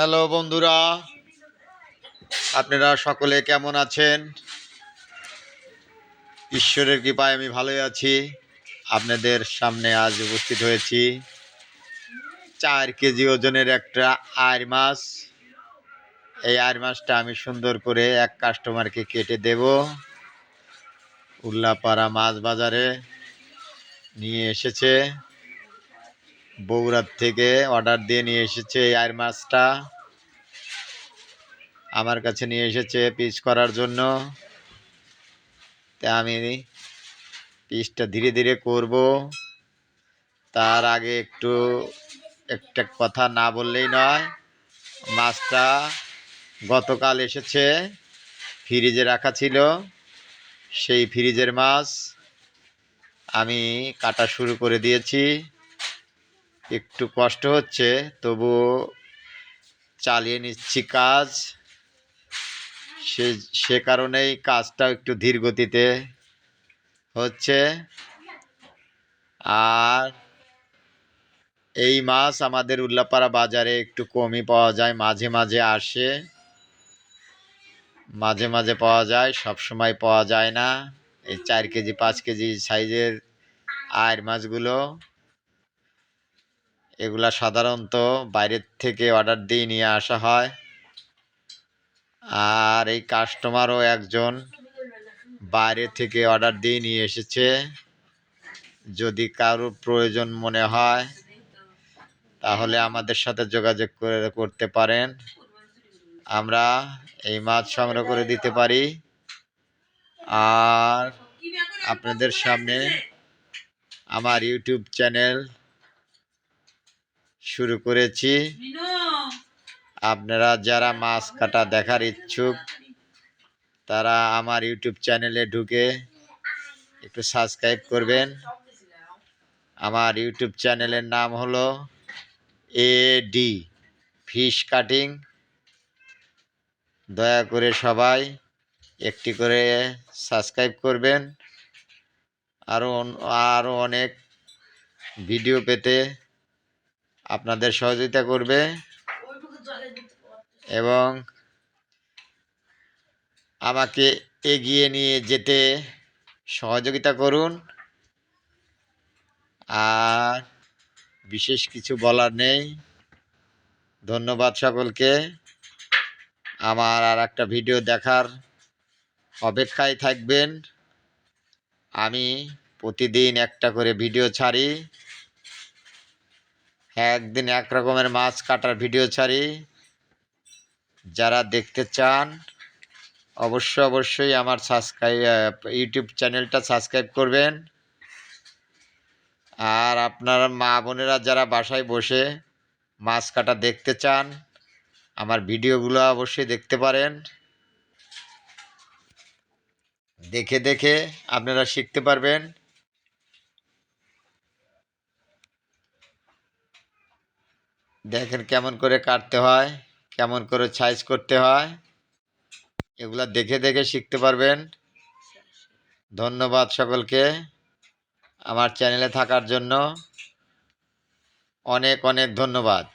Hello বন্ধুরা, আপনারা সকলে কেমন আছেন? ঈশ্বরের কৃপায় আমি ভালোই আছি। আপনাদের সামনে আজ উপস্থিত হয়েছি 4 কেজি ওজনের একটা আইর মাছ। এই আইর মাছটা আমি সুন্দর করে এক কাস্টমারকে কেটে দেব। উল্লাপাড়া মাছ বাজারে নিয়ে এসেছে, বগুড়ার থেকে অর্ডার দিয়ে নিয়ে এসেছে। এই আইর মাছটা আমার কাছে নিয়ে এসেছে পিস করার জন্য। তা আমি পিসটা ধীরে ধীরে করব। তার আগে একটা কথা না বললেই নয়। মাছটা গতকাল এসেছে, ফ্রিজে রাখা ছিল। সেই ফ্রিজের মাছ আমি কাটা শুরু করে দিয়েছি। একটু কষ্ট হচ্ছে, তবুও চালিয়ে নিচ্ছি কাজ। সে কারণেই কাজটা একটু ধীর গতিতে হচ্ছে। আর এই মাছ আমাদের উল্লাপাড়া বাজারে একটু কমই পাওয়া যায়, মাঝে মাঝে আসে, মাঝে মাঝে পাওয়া যায়, সব সময় পাওয়া যায় না। এই 4 কেজি 5 কেজি সাইজের আয়ের মাছগুলো, এগুলা সাধারণত বাইরের থেকে অর্ডার দিয়ে নিয়ে আসা হয়। আর এই কাস্টমারও একজন বাইরে থেকে অর্ডার দিয়ে নিয়ে এসেছে। যদি কারোর প্রয়োজন মনে হয় তাহলে আমাদের সাথে যোগাযোগ করতে পারেন। আমরা এই মাছ সংগ্রহ করে দিতে পারি। আর আপনাদের সামনে আমার ইউটিউব চ্যানেল শুরু করেছি। আপনারা যারা মাছ কাটা দেখার ইচ্ছুক তারা আমার ইউটিউব চ্যানেলে ঢুকে একটু সাবস্ক্রাইব করবেন। আমার ইউটিউব চ্যানেলের নাম হলো এডি ফিশ কাটিং। দয়া করে সবাই একটি করে সাবস্ক্রাইব করবেন। আরও অনেক ভিডিও পেতে আপনাদের সহযোগিতা করবে এবং আমাকে এগিয়ে নিয়ে যেতে সহযোগিতা করুন। আর বিশেষ কিছু বলার নেই। ধন্যবাদ সকলকে। আমার আর একটা ভিডিও দেখার অপেক্ষায় থাকবেন। আমি প্রতিদিন একটা করে ভিডিও ছাড়ি, একদিন এক রকমের মাছ কাটার ভিডিও ছাড়ি। যারা দেখতে চান অবশ্যই আমার ইউটিউব চ্যানেলটা সাবস্ক্রাইব করবেন। আর আপনারা মা বোনেরা যারা বাসায় বসে মাছ কাটা দেখতে চান, আমার ভিডিওগুলো অবশ্যই দেখতে পারেন। দেখে দেখে আপনারা শিখতে পারবেন। দেখেন কেমন করে কাটতে হয়, কেমন করে সাইজ করতে হয়, এগুলা দেখে দেখে শিখতে পারবেন। ধন্যবাদ সকলকে আমার চ্যানেলে থাকার জন্য। অনেক অনেক ধন্যবাদ।